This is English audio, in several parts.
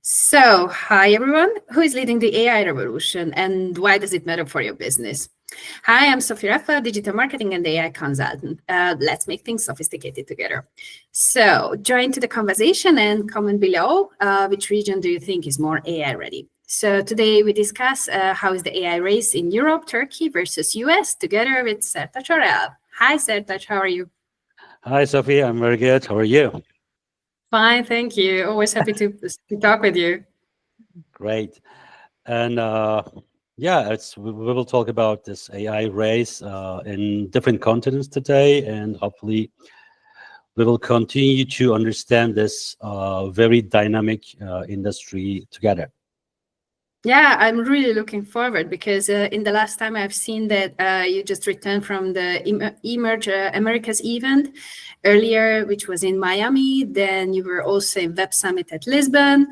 Hi everyone. Who is leading the AI revolution and why does it matter for your business? Hi, I'm Zsofia Raffa, digital marketing and AI consultant. Let's make things sophisticated together. So, join to the conversation and comment below which region do you think is more AI ready. So today we discuss how is the AI race in Europe, Turkey versus US together with Sertaç Oral. Hi Sertaç, how are you? Hi, Sophie. I'm very good. How are you? Fine, thank you. Always happy to talk with you. Great. And we will talk about this AI race in different continents today, and hopefully we will continue to understand this very dynamic industry together. Yeah, I'm really looking forward because in the last time I've seen that you just returned from the Emerge Americas event earlier, which was in Miami. Then you were also in Web Summit at Lisbon.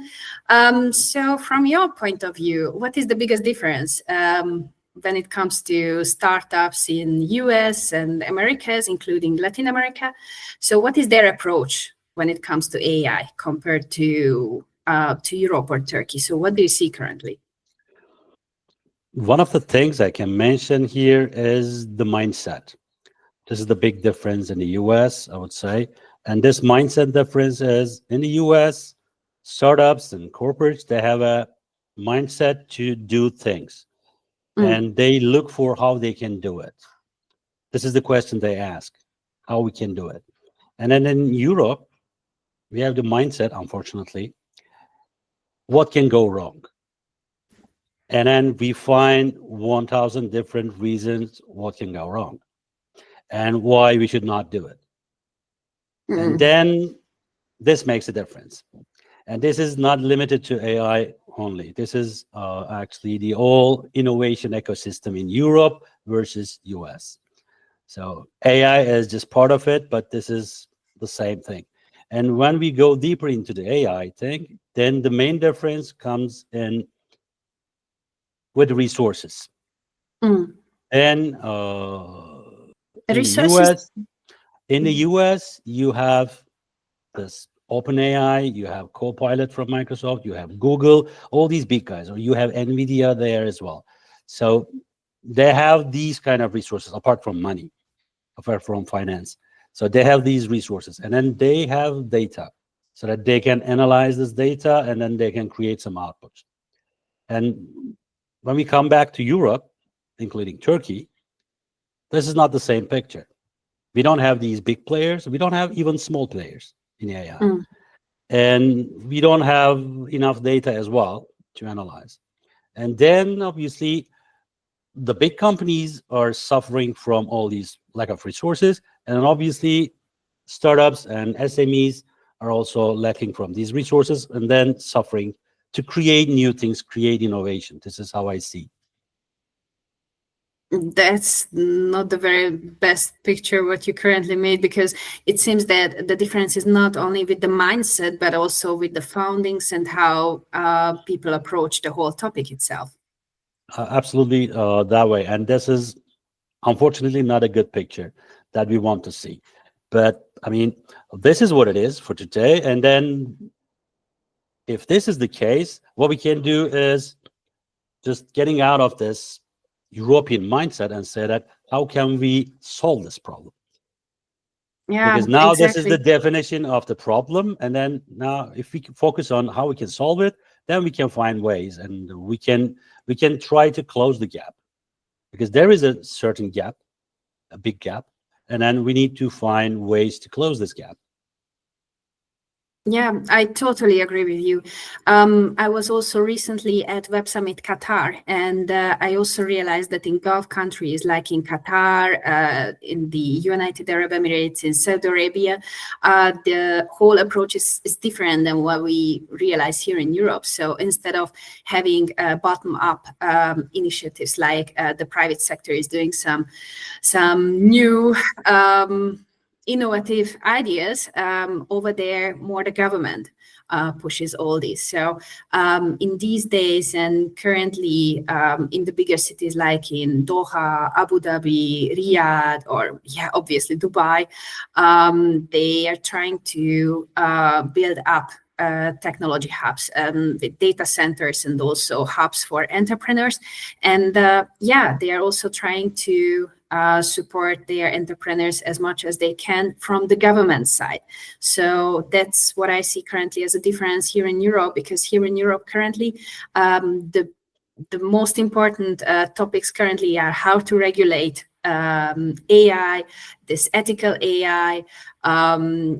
So from your point of view, what is the biggest difference when it comes to startups in US and Americas, including Latin America? So what is their approach when it comes to AI compared to Europe or Turkey? So what do you see currently? One of the things I can mention here is the mindset. This is the big difference in the US, I would say. And this mindset difference is in the US, startups and corporates, they have a mindset to do things and they look for how they can do it. This is the question they ask, how we can do it. And then in Europe, we have the mindset, unfortunately, what can go wrong? And then we find 1,000 different reasons what can go wrong and why we should not do it. And then this makes a difference. And this is not limited to AI only. This is actually the whole innovation ecosystem in Europe versus US. So AI is just part of it, but this is the same thing. And when we go deeper into the AI thing, then the main difference comes in with resources. And in Resources. the US, you have this OpenAI, you have Copilot from Microsoft, you have Google, all these big guys, or you have NVIDIA there as well. So they have these kind of resources apart from money, apart from finance. So they have these resources, and then they have data so that they can analyze this data and then they can create some outputs. And when we come back to Europe, including Turkey, this is not the same picture. We don't have these big players. We don't have even small players in AI. And we don't have enough data as well to analyze. And then obviously, the big companies are suffering from all these lack of resources. And obviously, startups and SMEs are also lacking from these resources and then suffering to create new things, create innovation. This is how I see. That's not the very best picture what you currently made, because it seems that the difference is not only with the mindset, but also with the foundings and how people approach the whole topic itself. Absolutely that way. And this is unfortunately not a good picture that we want to see. But I mean, this is what it is for today. And then if this is the case, what we can do is just getting out of this European mindset and say that how can we solve this problem? Yeah, because now exactly. this is the definition of the problem, and then now if we can focus on how we can solve it, then we can find ways, and we can try to close the gap, because there is a certain gap, a big gap, and then we need to find ways to close this gap. Yeah, I totally agree with you. I was also recently at Web Summit Qatar, and I also realized that in Gulf countries like in Qatar, in the United Arab Emirates, in Saudi Arabia, the whole approach is different than what we realize here in Europe. So instead of having bottom-up initiatives like the private sector is doing some new innovative ideas, over there more the government pushes all this. So in these days and currently in the bigger cities like in Doha, Abu Dhabi, Riyadh, or obviously Dubai, they are trying to build up technology hubs, with data centers, and also hubs for entrepreneurs. And they are also trying to support their entrepreneurs as much as they can from the government side. So that's what I see currently as a difference here in Europe, because here in Europe currently, the most important topics currently are how to regulate AI, this ethical AI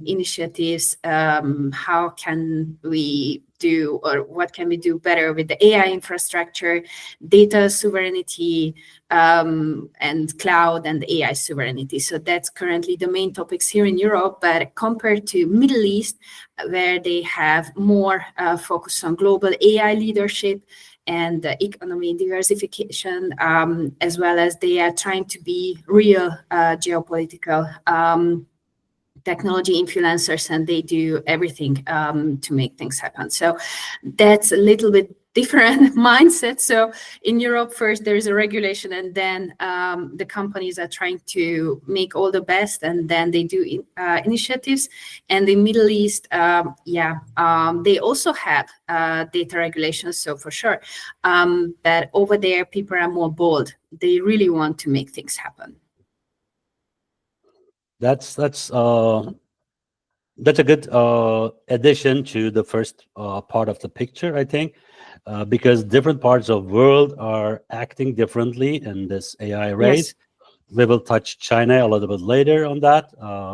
initiatives. How can we do, or what can we do better with the AI infrastructure, data sovereignty, and cloud and AI sovereignty. So that's currently the main topics here in Europe. But compared to Middle East, where they have more focus on global AI leadership and economy diversification, as well as they are trying to be real geopolitical technology influencers, and they do everything to make things happen. So that's a little bit different mindset. So in Europe, first there is a regulation, and then the companies are trying to make all the best, and then they do initiatives. And in Middle East, they also have data regulations, so for sure. But over there, people are more bold. They really want to make things happen. That's a good addition to the first part of the picture, I think, because different parts of the world are acting differently in this AI race. Yes. We will touch China a little bit later on that,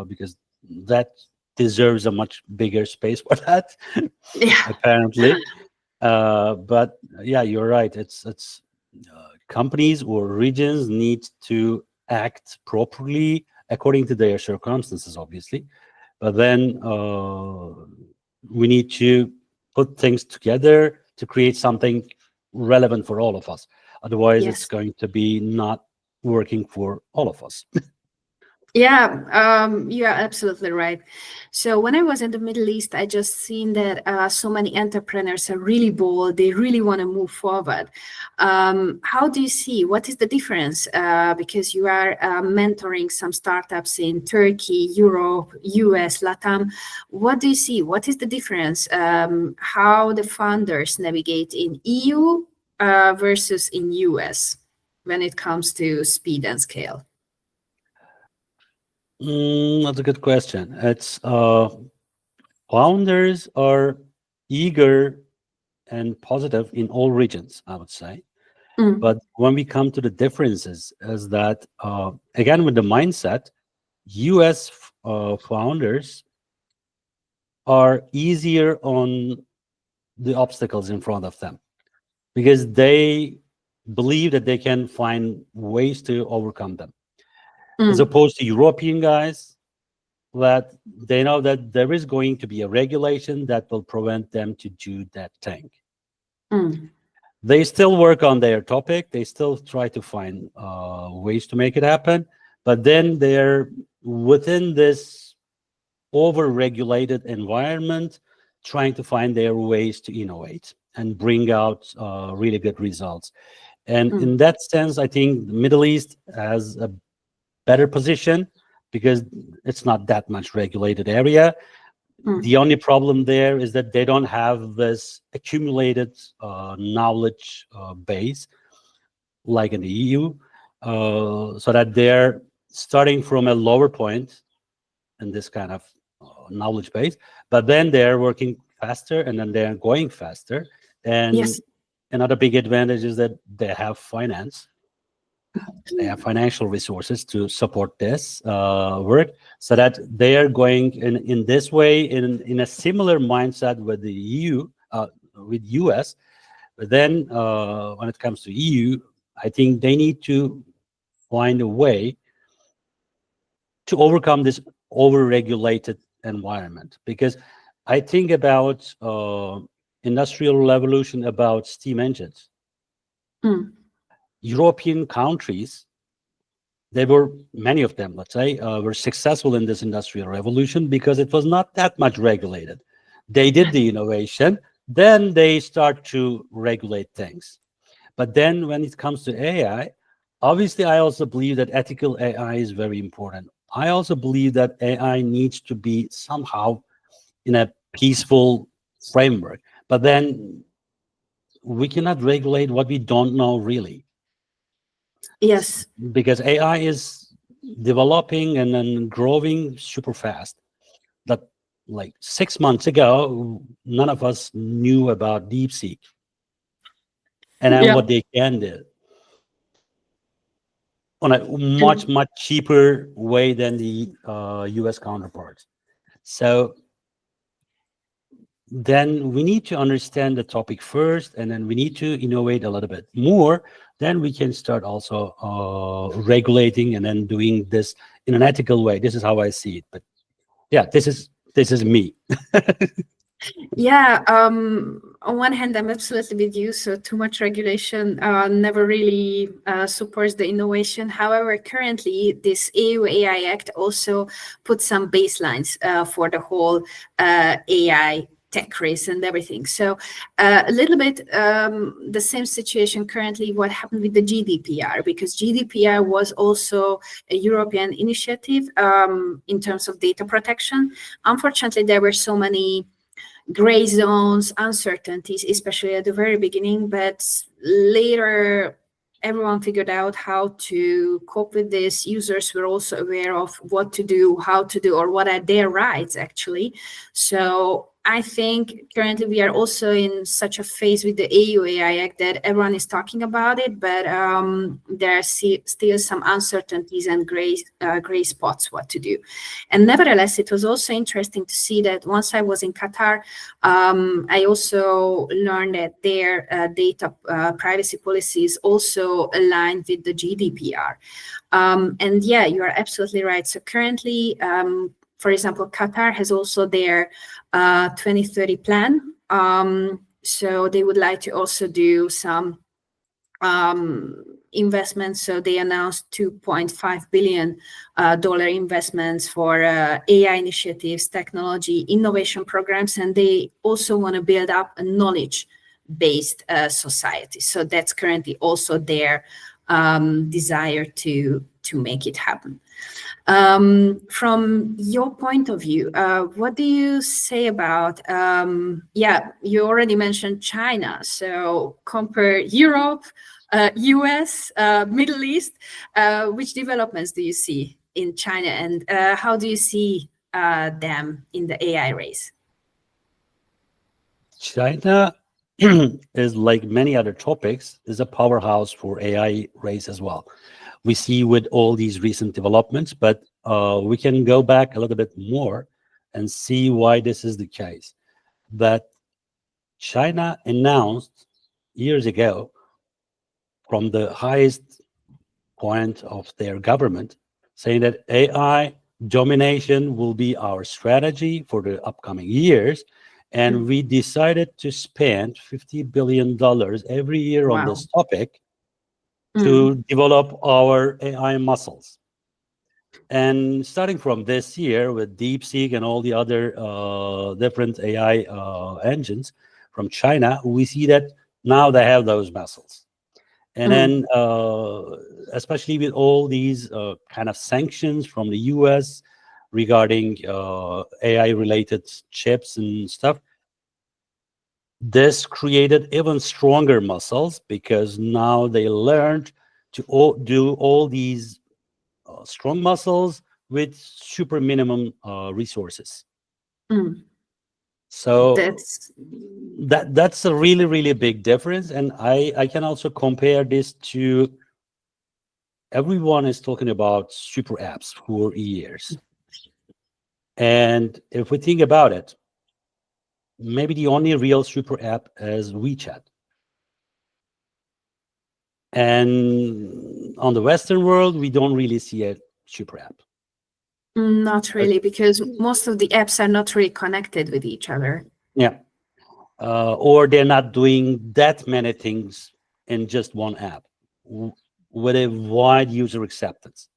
because that deserves a much bigger space for that, apparently. But yeah, you're right. It's companies or regions need to act properly according to their circumstances, obviously. But then we need to put things together to create something relevant for all of us. Otherwise, it's going to be not working for all of us. Yeah, you're absolutely right. So when I was in the Middle East, I just seen that so many entrepreneurs are really bold. They really want to move forward. How do you see, what is the difference? Because you are mentoring some startups in Turkey, Europe, US, Latam. What do you see? What is the difference? How the founders navigate in EU versus in US when it comes to speed and scale? That's a good question. It's founders are eager and positive in all regions, I would say. But when we come to the differences, is that again with the mindset, U.S. Founders are easier on the obstacles in front of them because they believe that they can find ways to overcome them, as opposed to European guys that they know that there is going to be a regulation that will prevent them to do that thing. They still work on their topic. They still try to find ways to make it happen. But then they're within this over-regulated environment, trying to find their ways to innovate and bring out really good results. And in that sense, I think the Middle East has a better position because it's not that much regulated area. The only problem there is that they don't have this accumulated knowledge base like in the EU, so that they're starting from a lower point in this kind of knowledge base, but then they're working faster and then they're going faster. And another big advantage is that they have finance. They have financial resources to support this work, so that they are going in this way in a similar mindset with the EU, with US. But then when it comes to EU, I think they need to find a way to overcome this over-regulated environment. Because I think about industrial revolution, about steam engines. European countries, they were, many of them, let's say, were successful in this industrial revolution because it was not that much regulated. They did the innovation, then they start to regulate things. But then when it comes to AI, obviously, I also believe that ethical AI is very important. I also believe that AI needs to be somehow in a peaceful framework. But then we cannot regulate what we don't know really, Yes. because AI is developing and then growing super fast. That like 6 months ago, none of us knew about DeepSeek and then Yeah. what they can do on a much And much cheaper way than the US counterparts. So then we need to understand the topic first, and then we need to innovate a little bit more. Then we can start also regulating and then doing this in an ethical way. This is how I see it. But yeah, this is me. yeah, on one hand, I'm absolutely with you. So too much regulation never really supports the innovation. However, currently this EU AI Act also puts some baselines for the whole AI tech race and everything. So a little bit the same situation currently what happened with the GDPR, because GDPR was also a European initiative in terms of data protection. Unfortunately, there were so many gray zones, uncertainties, especially at the very beginning, but later everyone figured out how to cope with this. Users were also aware of what to do, how to do, or what are their rights actually. So I think currently we are also in such a phase with the EU AI Act that everyone is talking about it, but there are still some uncertainties and gray spots what to do. And nevertheless, it was also interesting to see that once I was in Qatar, I also learned that their data privacy policies also aligned with the GDPR. And yeah, you are absolutely right. So currently, for example, Qatar has also their 2030 plan. So they would like to also do some investments. So they announced $2.5 billion investments for AI initiatives, technology, innovation programs, and they also want to build up a knowledge-based society. So that's currently also their desire to make it happen. From your point of view, what do you say about, yeah, you already mentioned China. So compare Europe, US, Middle East, which developments do you see in China, and how do you see them in the AI race? China is, like many other topics, is a powerhouse for AI race as well. We see with all these recent developments, but we can go back a little bit more and see why this is the case. That China announced years ago, from the highest point of their government, saying that AI domination will be our strategy for the upcoming years. And we decided to spend $50 billion every year on Wow. this topic to develop our AI muscles. And starting from this year with DeepSeek and all the other different AI engines from China, we see that now they have those muscles. And then, especially with all these kind of sanctions from the US regarding AI-related chips and stuff, this created even stronger muscles, because now they learned to do all these strong muscles with super minimum resources. So that's a really, really big difference. And I can also compare this to, everyone is talking about super apps for years. And if we think about it, maybe the only real super app is WeChat. And on the Western world, we don't really see a super app. Not really, because most of the apps are not really connected with each other. Yeah. Or they're not doing that many things in just one app with a wide user acceptance.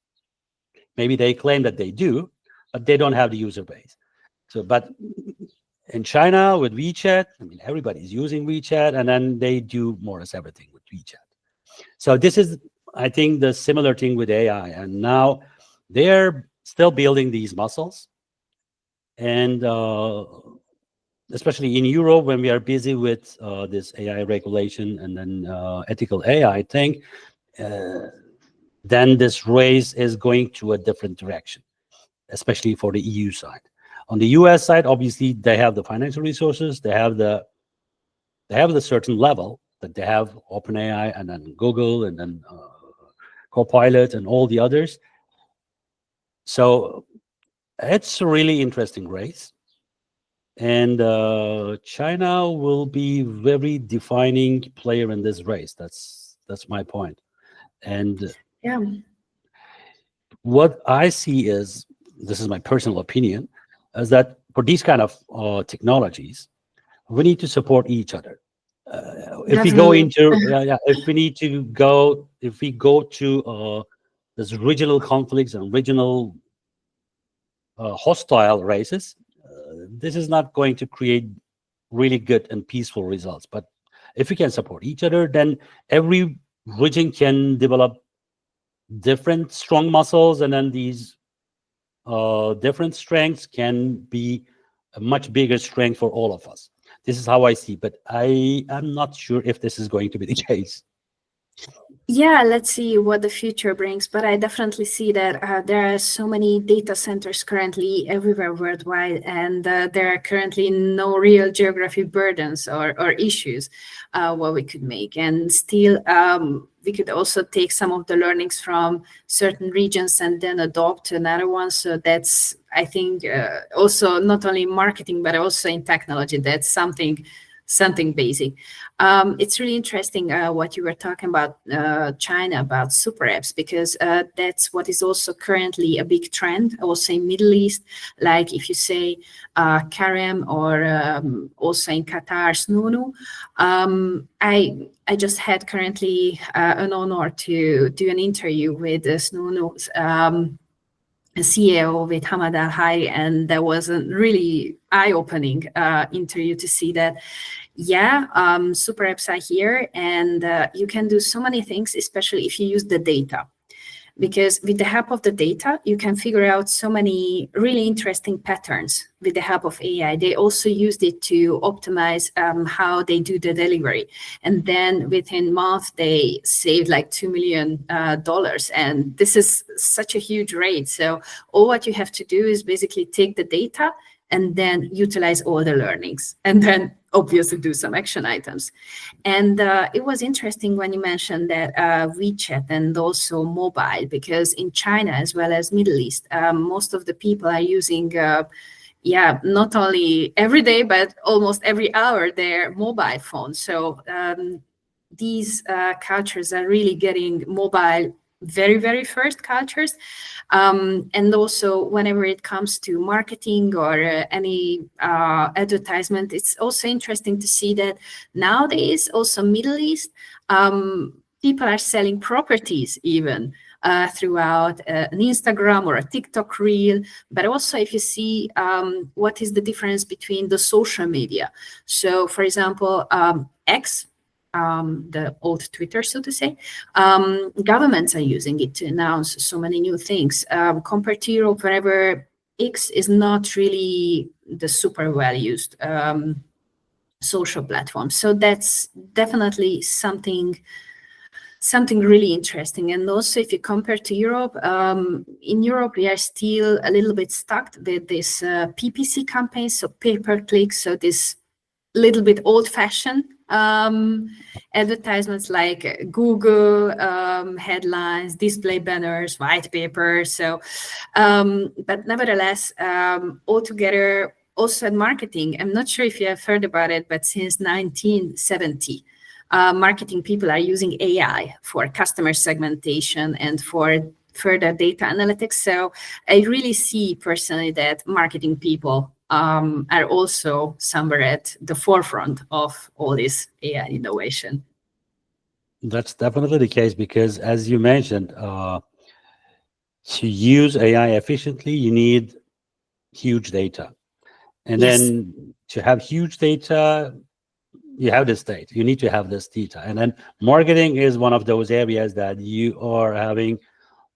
Maybe they claim that they do, but they don't have the user base. So, but in China with WeChat, I mean, everybody's using WeChat, and then they do more or less everything with WeChat. So this is, I think, the similar thing with AI. And now they're still building these muscles. And especially in Europe, when we are busy with this AI regulation and then ethical AI thing, then this race is going to a different direction, especially for the EU side. On the US side, obviously, they have the financial resources, they have the certain level that they have OpenAI and then Google and then Copilot and all the others. So it's a really interesting race. And China will be very defining player in this race. That's my point. And Yeah. what I see is, this is my personal opinion, is that for these kind of technologies, we need to support each other. If we go Definitely. into if we go to this regional conflicts and regional hostile races, this is not going to create really good and peaceful results. But if we can support each other, then every region can develop different strong muscles, and then these different strengths can be a much bigger strength for all of us. This is how I see, but I am not sure if this is going to be the case. Yeah, let's see what the future brings. But I definitely see that there are so many data centers currently everywhere worldwide, and there are currently no real geography burdens or issues what we could make. And still, we could also take some of the learnings from certain regions and then adopt another one. So that's, I think, also not only in marketing, but also in technology, that's something basic. It's really interesting what you were talking about China, about super apps, because that's what is also currently a big trend also in Middle East. Like if you say Karem, or also in Qatar, Snunu. I just had currently an honor to do an interview with Snunu's CEO, with Hamad Al-Hayri, and that was a really eye-opening interview to see that, yeah, super apps are here, and you can do so many things, especially if you use the data. Because with the help of the data, you can figure out so many really interesting patterns with the help of AI. They also used it to optimize how they do the delivery. And then within month, they saved like $2 million. And this is such a huge rate. So all what you have to do is basically take the data and then utilize all the learnings, and then obviously do some action items. And it was interesting when you mentioned that WeChat and also mobile, because in China as well as Middle East, most of the people are using, not only every day, but almost every hour, their mobile phone. So these cultures are really getting mobile very, very first cultures. And also whenever it comes to marketing or any advertisement, it's also interesting to see that nowadays also Middle East, people are selling properties even throughout an Instagram or a TikTok reel. But also if you see what is the difference between the social media. So for example, X, the old Twitter, so to say, governments are using it to announce so many new things. Compared to Europe, wherever X is not really the super well used social platform. So that's definitely something really interesting. And also if you compare to Europe, in Europe, we are still a little bit stuck with this PPC campaign, so pay-per-click, so this little bit old-fashioned advertisements like Google headlines, display banners, white paper. So, but nevertheless, altogether, also in marketing, I'm not sure if you have heard about it, but since 1970, marketing people are using AI for customer segmentation and for further data analytics. So I really see personally that marketing people are also somewhere at the forefront of all this AI innovation. That's definitely the case, because as you mentioned, to use AI efficiently, you need huge data. And Yes. then to have huge data, you have this data. You need to have this data. And then marketing is one of those areas that you are having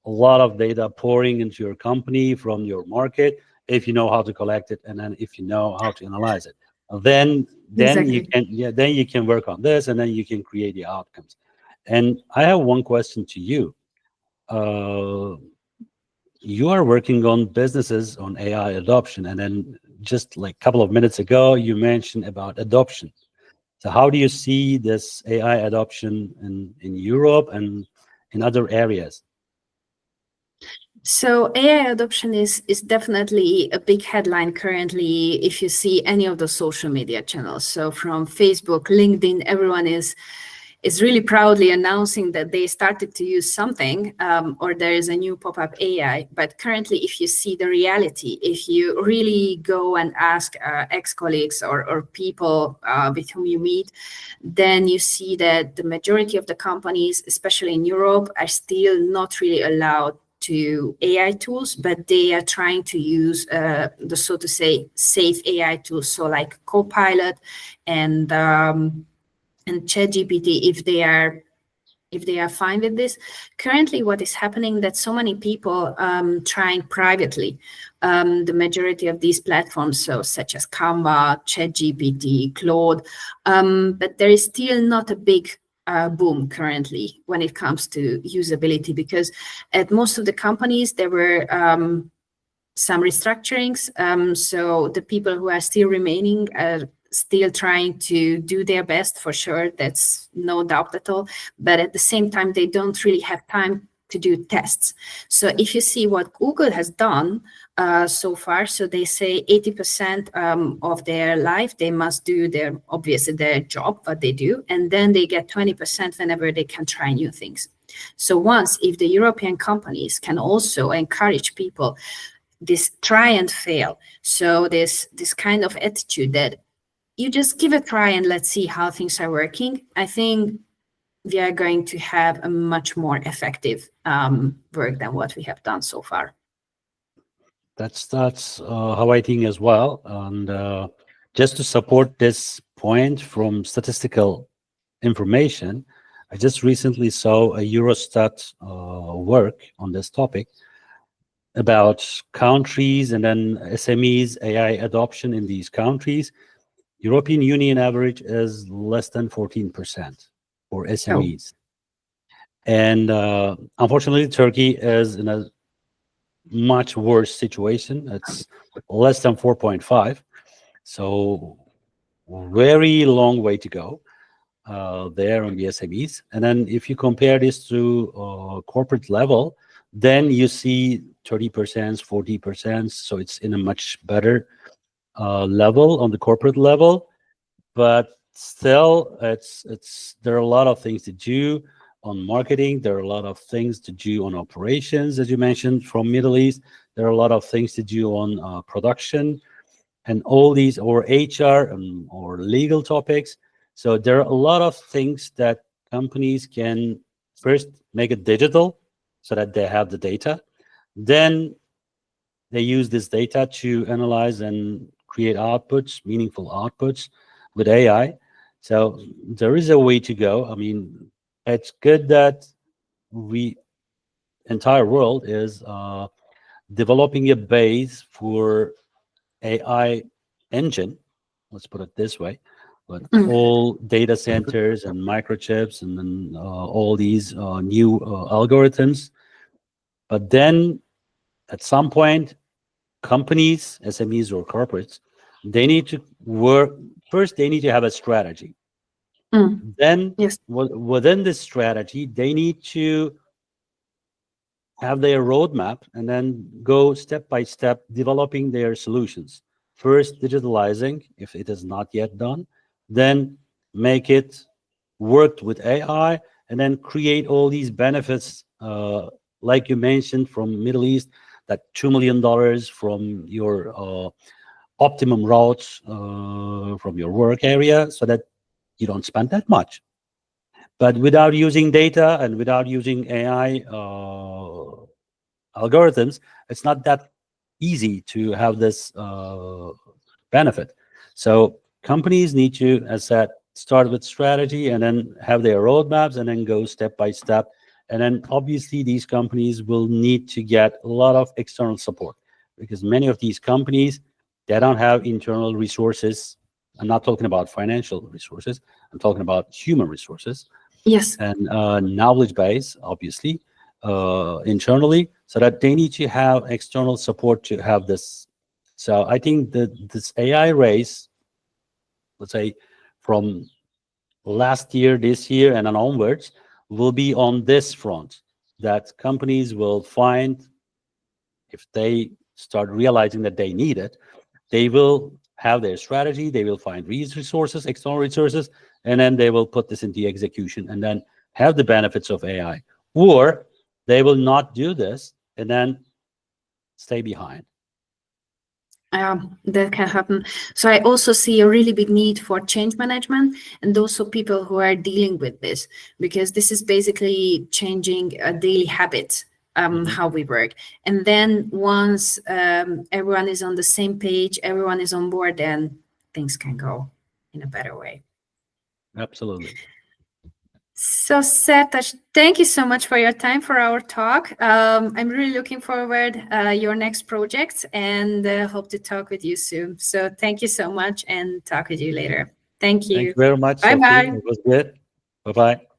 a lot of data pouring into your company from your market, if you know how to collect it, and then if you know how to analyze it. then you Exactly. can, then you can work on this, and then you can create the outcomes. And I have one question to you. You are working on businesses on AI adoption, and then just like a couple of minutes ago, you mentioned about adoption. So how do you see this AI adoption in Europe and in other areas? So AI adoption is definitely a big headline currently if you see any of the social media channels. So from Facebook, LinkedIn, everyone is really proudly announcing that they started to use something, or there is a new pop-up AI. But currently, if you see the reality, if you really go and ask ex-colleagues or people with whom you meet, then you see that the majority of the companies, especially in Europe, are still not really allowed to AI tools, but they are trying to use the, so to say, safe AI tools. So like Copilot and ChatGPT, if they are fine with this. Currently, what is happening that so many people trying privately the majority of these platforms, so such as Canva, ChatGPT, Claude, but there is still not a big boom currently when it comes to usability, because at most of the companies there were some restructurings. So the people who are still remaining are still trying to do their best, for sure. That's no doubt at all. But at the same time, they don't really have time to do tests. So if you see what Google has done so far, so they say 80% of their life, they must do obviously their job, what they do, and then they get 20% whenever they can try new things. So once, if the European companies can also encourage people this try and fail, so this kind of attitude that you just give a try and let's see how things are working, I think we are going to have a much more effective work than what we have done so far. That's how I think as well. And just to support this point from statistical information, I just recently saw a Eurostat work on this topic about countries and then SMEs, AI adoption in these countries. European Union average is less than 14% for Oh, SMEs. And unfortunately, Turkey is in a much worse situation. It's less than 4.5. So very long way to go there on the SMEs. And then if you compare this to corporate level, then you see 30%, 40%. So it's in a much better level on the corporate level. But still, there are a lot of things to do on marketing. There are a lot of things to do on operations, as you mentioned, from Middle East. There are a lot of things to do on production and all these, or HR or legal topics. So there are a lot of things that companies can first make it digital so that they have the data. Then they use this data to analyze and create outputs, meaningful outputs with AI. So there is a way to go. I mean, it's good that entire world is developing a base for AI engine, let's put it this way, but all data centers and microchips and then all these new algorithms. But then at some point, companies, SMEs or corporates, they need to work first. They need to have a strategy. Then yes. within this strategy, they need to have their roadmap and then go step by step developing their solutions. First, digitalizing if it is not yet done, then make it worked with AI, and then create all these benefits, like you mentioned from Middle East, that $2 million from your optimum routes from your work area, so that you don't spend that much. But without using data and without using AI algorithms, it's not that easy to have this benefit. So companies need to, as said, start with strategy and then have their roadmaps and then go step by step. And then obviously these companies will need to get a lot of external support, because many of these companies, they don't have internal resources I'm not talking about financial resources. I'm talking about human resources Yes. and knowledge base, obviously, internally, so that they need to have external support to have this. So I think that this AI race, let's say from last year, this year, and then onwards, will be on this front, that companies will find, if they start realizing that they need it, they will have their strategy, they will find these resources, external resources, and then they will put this into execution and then have the benefits of AI. Or they will not do this and then stay behind. That can happen. So I also see a really big need for change management and also people who are dealing with this, because this is basically changing a daily habit, how we work. And then once everyone is on the same page, everyone is on board, then things can go in a better way. Absolutely. So Sertaç, thank you so much for your time for our talk. I'm really looking forward your next projects and hope to talk with you soon. So thank you so much and talk with you later. Thank you. Thank you very much, Bye Sophie. bye. It was good. Bye-bye.